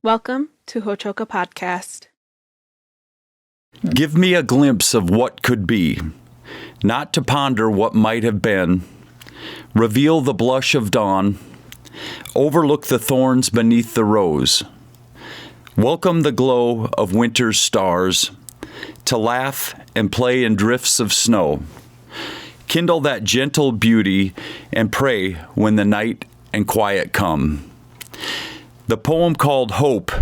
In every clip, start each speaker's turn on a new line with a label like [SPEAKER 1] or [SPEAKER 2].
[SPEAKER 1] Welcome to Hochoka Podcast.
[SPEAKER 2] Give me a glimpse of what could be, not to ponder what might have been. Reveal the blush of dawn. Overlook the thorns beneath the rose. Welcome the glow of winter's stars, to laugh and play in drifts of snow. Kindle that gentle beauty and pray when the night and quiet come. The poem called Hope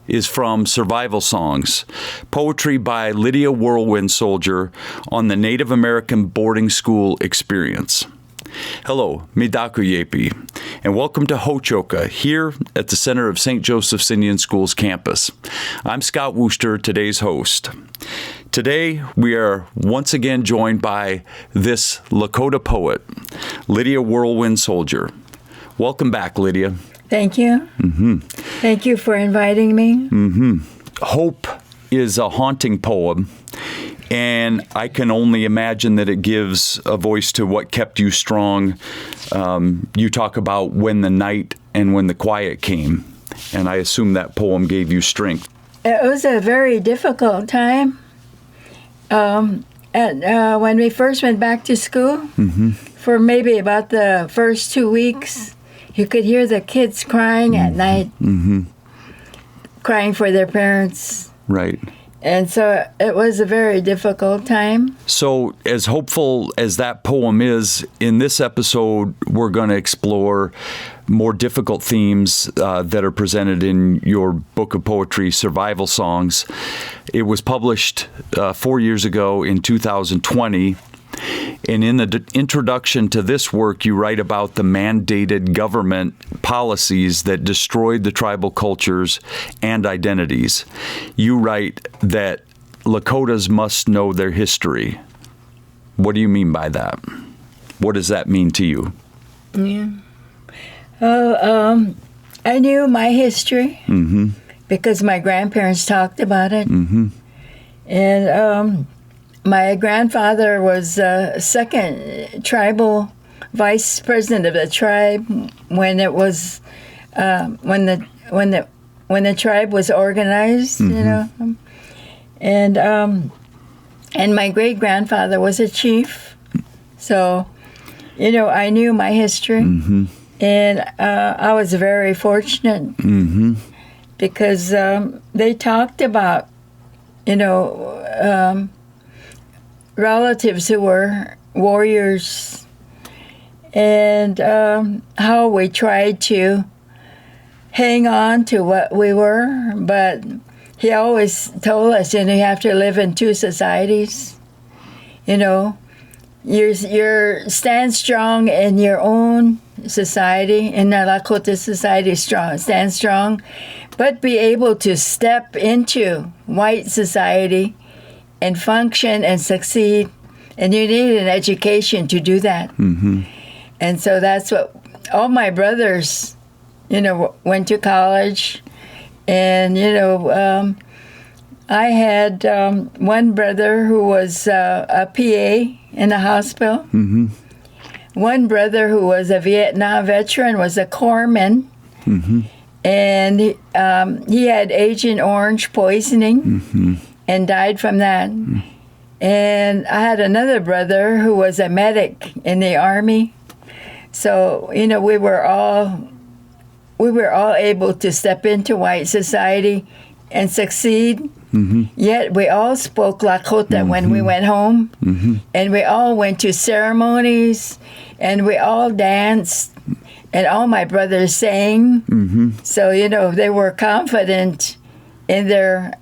[SPEAKER 2] is from Survival Songs, poetry by Lydia Whirlwind Soldier on the Native American boarding school experience. Hello, Midaku Yepi, and welcome to Hochoka, here at the center of St. Joseph's Indian School's campus. I'm Scott Wooster, today's host. Today, we are once again joined by this Lakota poet, Lydia Whirlwind Soldier. Welcome back, Lydia.
[SPEAKER 3] Thank you. Mm-hmm. Thank you for inviting me.
[SPEAKER 2] Mm-hmm. Hope is a haunting poem, and I can only imagine that it gives a voice to what kept you strong. You talk about when the night and when the quiet came, and I assume that poem gave you strength.
[SPEAKER 3] It was a very difficult time. When we first went back to school, for maybe about the first 2 weeks, you could hear the kids crying at night, crying for their parents.
[SPEAKER 2] Right.
[SPEAKER 3] And so it was a very difficult time.
[SPEAKER 2] So as hopeful as that poem is, in this episode, we're going to explore more difficult themes that are presented in your book of poetry, Survival Songs. It was published 4 years ago in 2020. And in the introduction to this work, you write about the mandated government policies that destroyed the tribal cultures and identities. You write that Lakotas must know their history. What do you mean by that? What does that mean to you?
[SPEAKER 3] Yeah. I knew my history because my grandparents talked about it. And my grandfather was second tribal vice president of the tribe when it was when the tribe was organized, you know, and my great grandfather was a chief, so you know I knew my history, and I was very fortunate because they talked about relatives who were warriors and how we tried to hang on to what we were, but he always told us, you have to live in two societies. You're stand strong in your own society, in the Lakota society, stand strong, but be able to step into white society and function and succeed, and you need an education to do that. And so that's what all my brothers, went to college, and I had one brother who was a PA in a hospital. One brother who was a Vietnam veteran was a corpsman, and he had Agent Orange poisoning. And died from that. And I had another brother who was a medic in the Army. So, we were all able to step into white society and succeed. Yet we all spoke Lakota when we went home. And we all went to ceremonies, and we all danced, and all my brothers sang. So, they were confident in their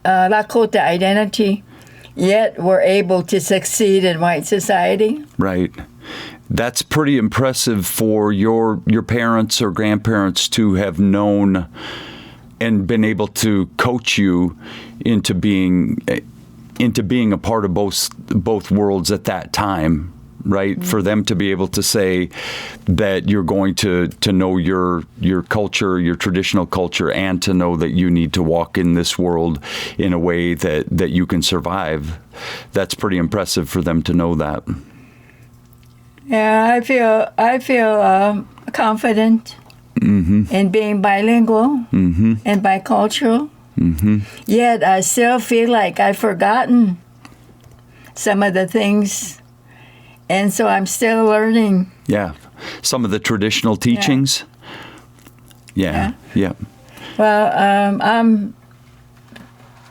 [SPEAKER 3] Lakota identity, yet were able to succeed in white society.
[SPEAKER 2] Right. That's pretty impressive for your parents or grandparents to have known and been able to coach you into being a part of both worlds at that time. Right? For them to be able to say that you're going to know your culture, your traditional culture, and to know that you need to walk in this world in a way that you can survive. That's pretty impressive for them to know that.
[SPEAKER 3] Yeah, I feel confident and being bilingual and bicultural. Yet I still feel like I've forgotten some of the things, and so I'm still learning.
[SPEAKER 2] Yeah. Some of the traditional teachings. Yeah.
[SPEAKER 3] Well, I'm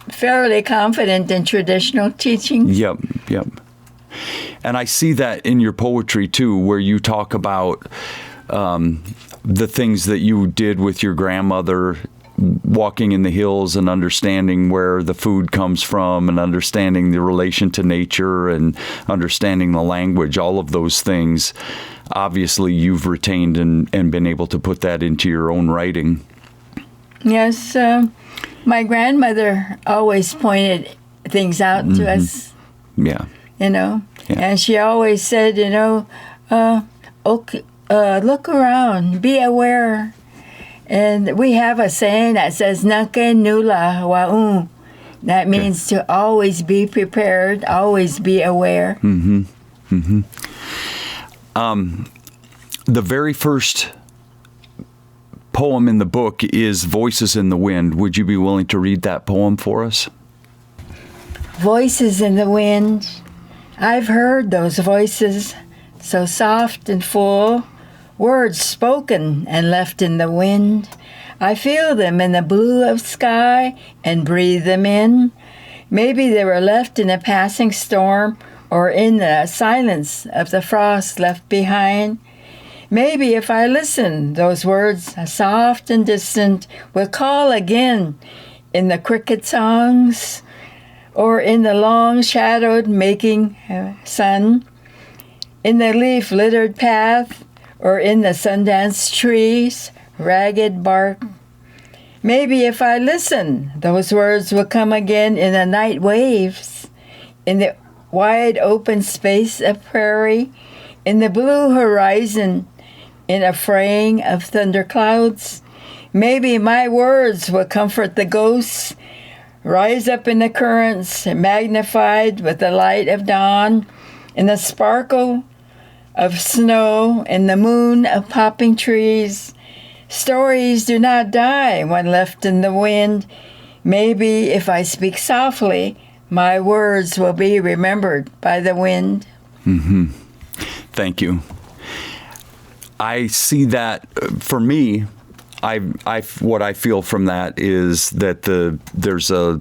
[SPEAKER 3] fairly confident in traditional teachings.
[SPEAKER 2] Yep. And I see that in your poetry too, where you talk about the things that you did with your grandmother, walking in the hills and understanding where the food comes from and understanding the relation to nature and understanding the language, all of those things. Obviously, you've retained and been able to put that into your own writing.
[SPEAKER 3] Yes, my grandmother always pointed things out to us.
[SPEAKER 2] Yeah.
[SPEAKER 3] And she always said, look around, be aware. And we have a saying that says, "Nake nula wa'u." That means to always be prepared, always be aware.
[SPEAKER 2] The very first poem in the book is Voices in the Wind. Would you be willing to read that poem for us?
[SPEAKER 3] Voices in the wind. I've heard those voices, so soft and full, words spoken and left in the wind. I feel them in the blue of sky and breathe them in. Maybe they were left in a passing storm or in the silence of the frost left behind. Maybe if I listen, those words, soft and distant, will call again in the cricket songs or in the long shadowed making sun, in the leaf littered path, or in the Sundance trees, ragged bark. Maybe if I listen, those words will come again in the night waves, in the wide open space of prairie, in the blue horizon, in a fraying of thunderclouds. Maybe my words will comfort the ghosts, rise up in the currents, magnified with the light of dawn, in the sparkle of snow, in the moon of popping trees. Stories do not die when left in the wind. Maybe if I speak softly, my words will be remembered by the wind.
[SPEAKER 2] Thank you. I see that for me. What I feel from that is that there's a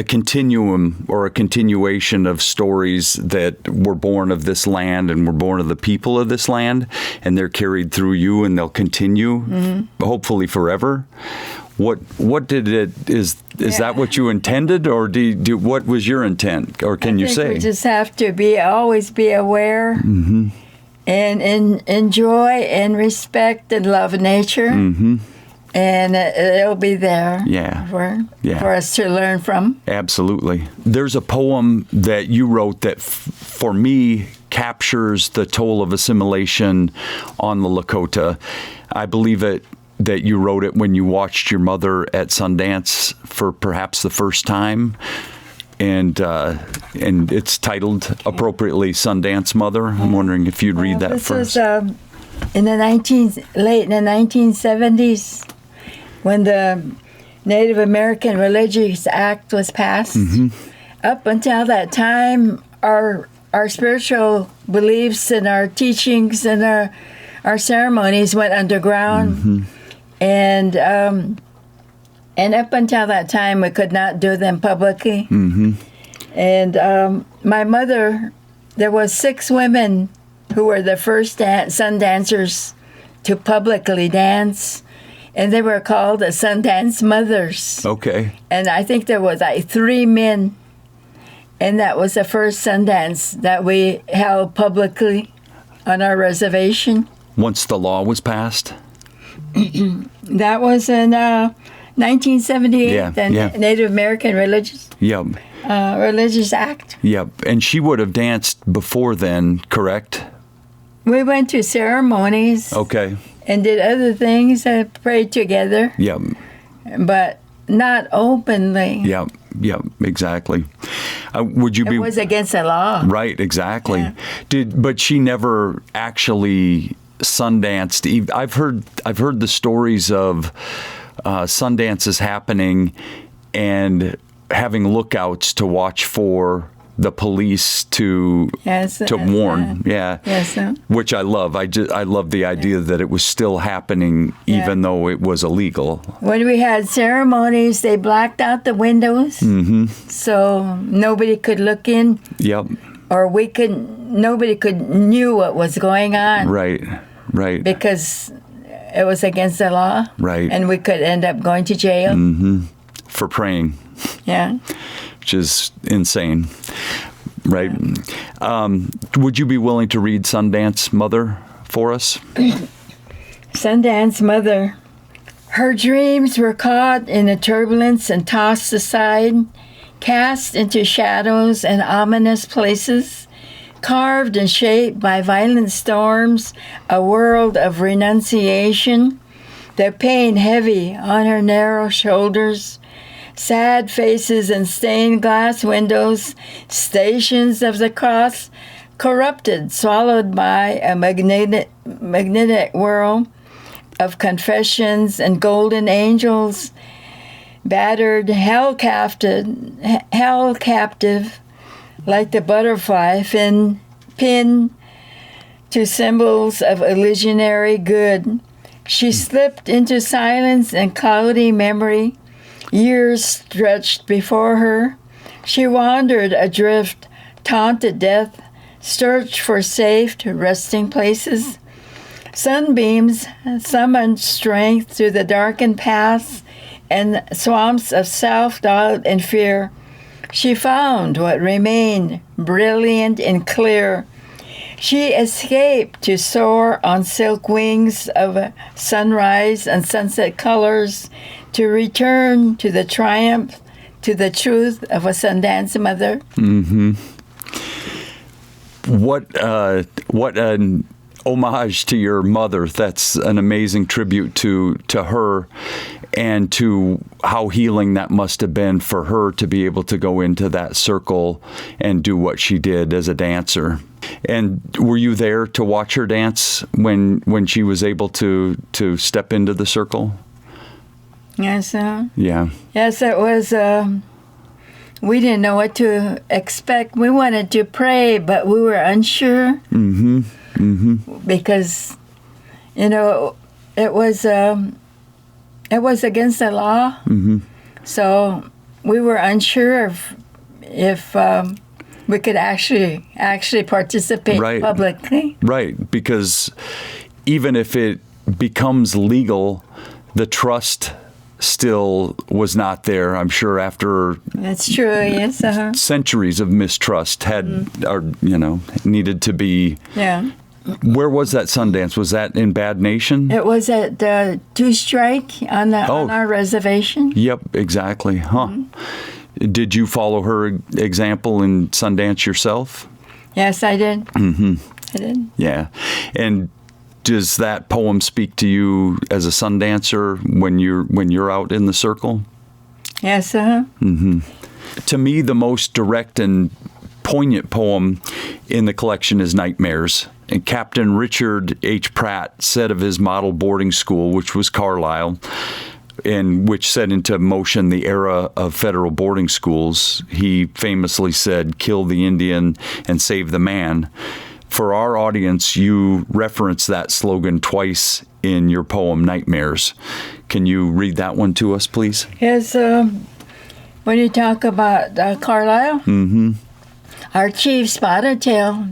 [SPEAKER 2] continuum or a continuation of stories that were born of this land and were born of the people of this land, and they're carried through you and they'll continue, hopefully forever. What did it is that what you intended, or what was your intent, or can you say?
[SPEAKER 3] We just have to always be aware. And enjoy and respect and love nature, and it'll be there for us to learn from.
[SPEAKER 2] Absolutely. There's a poem that you wrote that, for me, captures the toll of assimilation on the Lakota. I believe that you wrote it when you watched your mother at Sundance for perhaps the first time. And it's titled appropriately "Sundance Mother." I'm wondering if you'd read that first.
[SPEAKER 3] This was in the late 1970s, when the Native American Religious Act was passed. Up until that time, our spiritual beliefs and our teachings and our ceremonies went underground, and up until that time, we could not do them publicly. And my mother, there was 6 women who were the first sun dancers to publicly dance, and they were called the Sundance Mothers.
[SPEAKER 2] Okay.
[SPEAKER 3] And I think there was 3 men, and that was the first Sundance that we held publicly on our reservation.
[SPEAKER 2] Once the law was passed?
[SPEAKER 3] That was in 1978, the Native American Religious Religious Act.
[SPEAKER 2] Yep. And she would have danced before then, correct?
[SPEAKER 3] We went to ceremonies.
[SPEAKER 2] Okay.
[SPEAKER 3] And did other things, prayed together.
[SPEAKER 2] Yep.
[SPEAKER 3] But not openly.
[SPEAKER 2] Yep. Exactly. Would you be?
[SPEAKER 3] It was against the law.
[SPEAKER 2] Right. Exactly. Yeah. But she never actually Sundance. I've heard the stories of Sundances happening and having lookouts to watch for the police to warn. Which I love. I love the idea that it was still happening even though it was illegal.
[SPEAKER 3] When we had ceremonies, they blacked out the windows so nobody could look in.
[SPEAKER 2] Yep.
[SPEAKER 3] Or nobody knew what was going on.
[SPEAKER 2] Right.
[SPEAKER 3] Because it was against the law.
[SPEAKER 2] Right.
[SPEAKER 3] And we could end up going to jail.
[SPEAKER 2] For praying.
[SPEAKER 3] Yeah.
[SPEAKER 2] Which is insane, right? Would you be willing to read Sundance Mother for us?
[SPEAKER 3] Sundance Mother. Her dreams were caught in a turbulence and tossed aside, cast into shadows and ominous places, carved and shaped by violent storms, a world of renunciation, the pain heavy on her narrow shoulders, sad faces and stained glass windows, stations of the cross, corrupted, swallowed by a magnetic whirl of confessions and golden angels, battered, held captive, like the butterfly pinned to symbols of illusionary good. She slipped into silence and cloudy memory. Years stretched before her. She wandered adrift, taunted death, searched for safe resting places. Sunbeams summoned strength through the darkened paths and swamps of self-doubt and fear. She found what remained brilliant and clear. She escaped to soar on silk wings of sunrise and sunset colors, to return to the triumph, to the truth of a Sundance Mother.
[SPEAKER 2] What an homage to your mother. That's an amazing tribute to her, and to how healing that must have been for her to be able to go into that circle and do what she did as a dancer. And were you there to watch her dance when she was able to step into the circle?
[SPEAKER 3] Yes, sir.
[SPEAKER 2] Yeah.
[SPEAKER 3] Yes, it was. We didn't know what to expect. We wanted to pray, but we were unsure. Because, it was against the law. So we were unsure if we could actually participate publicly.
[SPEAKER 2] Right, because even if it becomes legal, the trust still was not there. I'm sure after
[SPEAKER 3] that's true. Yes,
[SPEAKER 2] centuries of mistrust needed to be.
[SPEAKER 3] Yeah.
[SPEAKER 2] Where was that Sundance? Was that in Bad Nation?
[SPEAKER 3] It was at Two Strike on our reservation.
[SPEAKER 2] Yep, exactly. Huh. Did you follow her example in Sundance yourself?
[SPEAKER 3] Yes, I did. I did.
[SPEAKER 2] Yeah. And does that poem speak to you as a Sundancer when you're out in the circle?
[SPEAKER 3] Yes,
[SPEAKER 2] To me, the most direct and poignant poem in the collection is Nightmares. And Captain Richard H. Pratt said of his model boarding school, which was Carlisle, and which set into motion the era of federal boarding schools, he famously said, "Kill the Indian and save the man." For our audience, you reference that slogan twice in your poem, Nightmares. Can you read that one to us, please?
[SPEAKER 3] Yes, when you talk about Carlisle, our chief Spotted Tail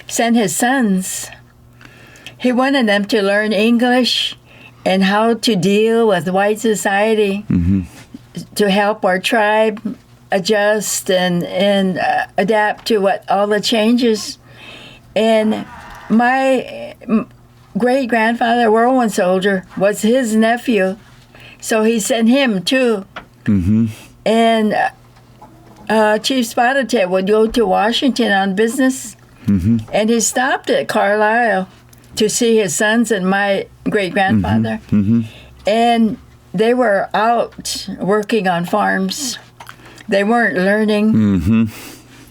[SPEAKER 3] sent his sons. He wanted them to learn English and how to deal with white society to help our tribe adjust and adapt to all the changes. And my great-grandfather, World War soldier, was his nephew, so he sent him too. And Chief Spotted Tail would go to Washington on business, and he stopped at Carlisle to see his sons and my great-grandfather. And they were out working on farms. They weren't learning.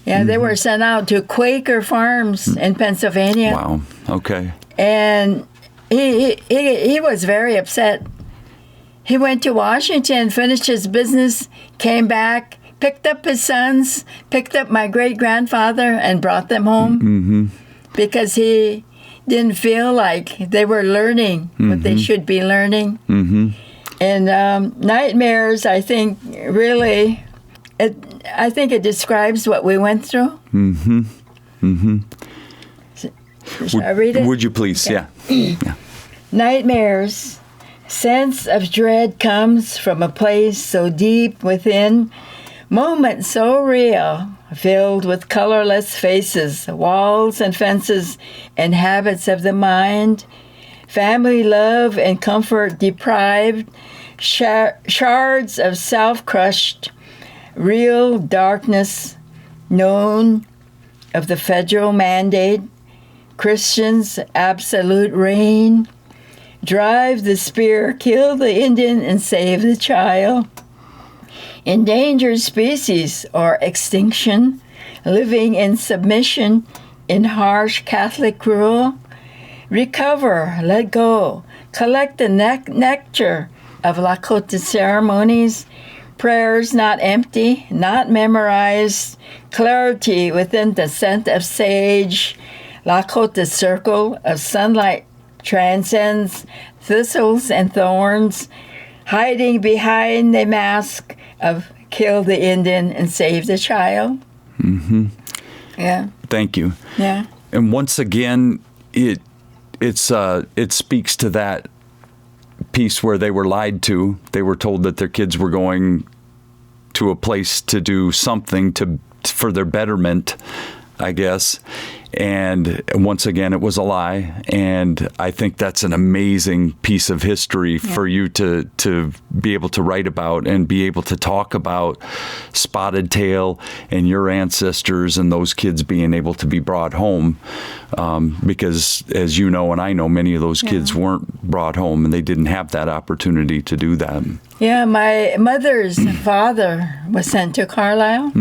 [SPEAKER 3] Yeah, they were sent out to Quaker farms in Pennsylvania.
[SPEAKER 2] Wow, okay.
[SPEAKER 3] And he was very upset. He went to Washington, finished his business, came back, picked up his sons, picked up my great-grandfather, and brought them home because he didn't feel like they were learning what they should be learning. And nightmares, I think, really, I think it describes what we went through. Should I read it?
[SPEAKER 2] Would you please?
[SPEAKER 3] Okay.
[SPEAKER 2] Yeah.
[SPEAKER 3] Nightmares. Sense of dread comes from a place so deep within, moments so real, filled with colorless faces, walls and fences, and habits of the mind, family love and comfort deprived, shards of self-crushed, real darkness known of the federal mandate, Christians' absolute reign, drive the spear, kill the Indian, and save the child. Endangered species or extinction, living in submission in harsh Catholic rule. Recover, let go, collect the nectar of Lakota ceremonies, prayers not empty, not memorized, clarity within the scent of sage. Lakota's circle of sunlight transcends thistles and thorns, hiding behind the mask of kill the Indian and save the child. Yeah.
[SPEAKER 2] Thank you.
[SPEAKER 3] Yeah.
[SPEAKER 2] And once again, it speaks to that piece where they were lied to. They were told that their kids were going to a place to do something for their betterment, I guess. And once again, it was a lie. And I think that's an amazing piece of history for you to be able to write about and be able to talk about Spotted Tail and your ancestors and those kids being able to be brought home. Because as you know, and I know, many of those kids weren't brought home and they didn't have that opportunity to do that.
[SPEAKER 3] Yeah, my mother's father was sent to Carlisle.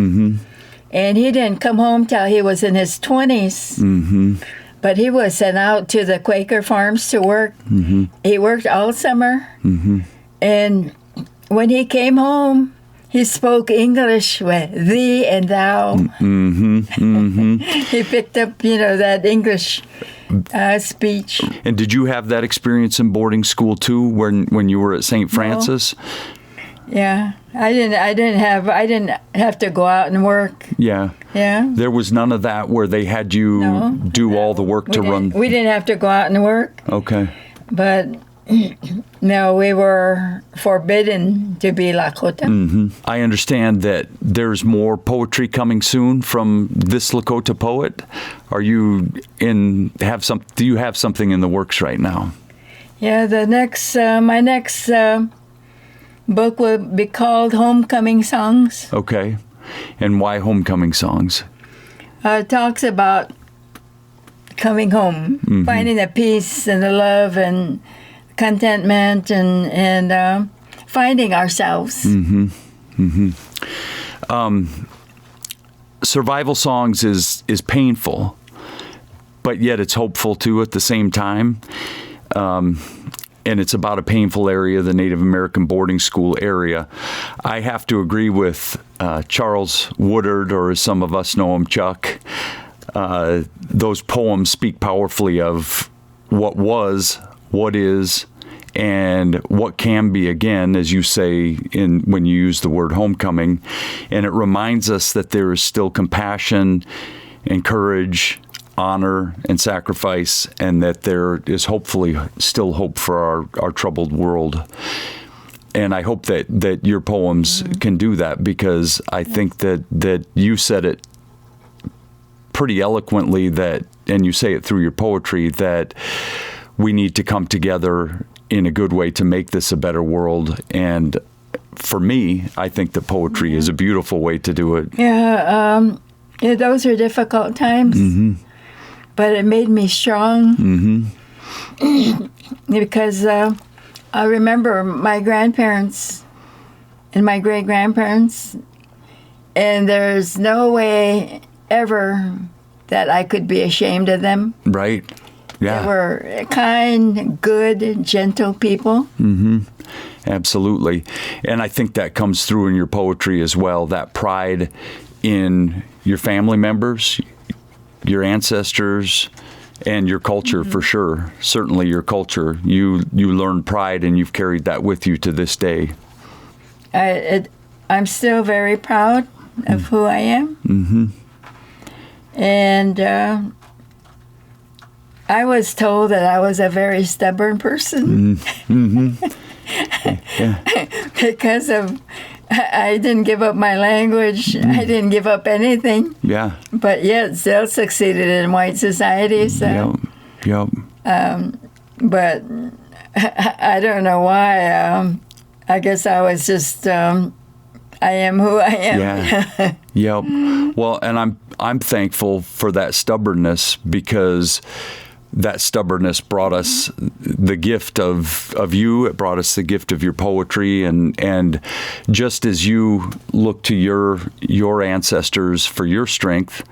[SPEAKER 3] And he didn't come home till he was in his 20s. But he was sent out to the Quaker farms to work. He worked all summer. And when he came home, he spoke English with thee and thou. He picked up, that English speech.
[SPEAKER 2] And did you have that experience in boarding school too, when you were at St. Francis?
[SPEAKER 3] Yeah, I didn't have to go out and work.
[SPEAKER 2] Yeah.
[SPEAKER 3] Yeah.
[SPEAKER 2] There was none of that where they had you do all the work to run.
[SPEAKER 3] We didn't have to go out and work.
[SPEAKER 2] Okay.
[SPEAKER 3] But no, we were forbidden to be Lakota.
[SPEAKER 2] I understand that there's more poetry coming soon from this Lakota poet. Do you have something in the works right now? Yeah,
[SPEAKER 3] my next book will be called Homecoming Songs.
[SPEAKER 2] Okay. And why Homecoming Songs?
[SPEAKER 3] It talks about coming home, finding the peace and the love and contentment and finding ourselves.
[SPEAKER 2] Survival Songs is painful, but yet it's hopeful too at the same time. And it's about a painful area, the Native American boarding school area. I have to agree with Charles Woodard, or as some of us know him, Chuck. Those poems speak powerfully of what was, what is, and what can be again, as you say when you use the word homecoming. And it reminds us that there is still compassion and courage, honor and sacrifice, and that there is hopefully still hope for our troubled world. And I hope that your poems can do that, because I think that you said it pretty eloquently, and you say it through your poetry, that we need to come together in a good way to make this a better world. And for me, I think that poetry is a beautiful way to do it.
[SPEAKER 3] Yeah, those are difficult times. But it made me strong because I remember my grandparents and my great-grandparents, and there's no way ever that I could be ashamed of them.
[SPEAKER 2] Right. Yeah.
[SPEAKER 3] They were kind, good, gentle people.
[SPEAKER 2] Absolutely. And I think that comes through in your poetry as well, that pride in your family members, your ancestors, and your culture for sure. Certainly your culture. You learn pride and you've carried that with you to this day.
[SPEAKER 3] I'm still very proud of who I am. And I was told that I was a very stubborn person. Because of I didn't give up my language. I didn't give up anything.
[SPEAKER 2] Yeah.
[SPEAKER 3] But yet still succeeded in white society. So.
[SPEAKER 2] Yep.
[SPEAKER 3] But I don't know why. I guess I was just I am who I am.
[SPEAKER 2] Yeah. Yep. Well, and I'm thankful for that stubbornness, because that stubbornness brought us the gift of you. It brought us the gift of your poetry, and just as you look to your ancestors for your strength,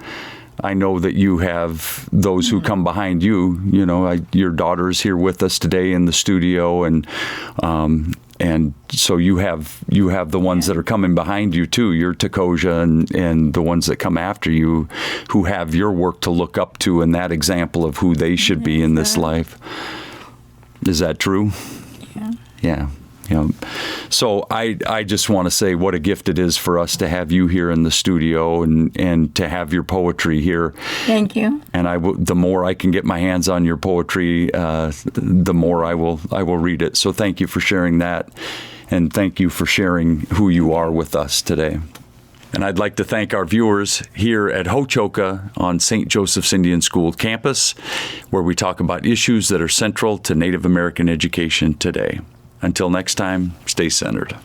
[SPEAKER 2] I know that you have those who come behind you. You know, your daughter's here with us today in the studio, and so you have the ones that are coming behind you too. Your Tekosia and the ones that come after you, who have your work to look up to and that example of who they should be in this life. Is that true? Yeah. Yeah. So I just want to say what a gift it is for us to have you here in the studio and to have your poetry here.
[SPEAKER 3] Thank you.
[SPEAKER 2] And the more I can get my hands on your poetry, the more I will read it. So thank you for sharing that, and thank you for sharing who you are with us today. And I'd like to thank our viewers here at Ho-Chokeh on St. Joseph's Indian School campus, where we talk about issues that are central to Native American education today. Until next time, stay centered.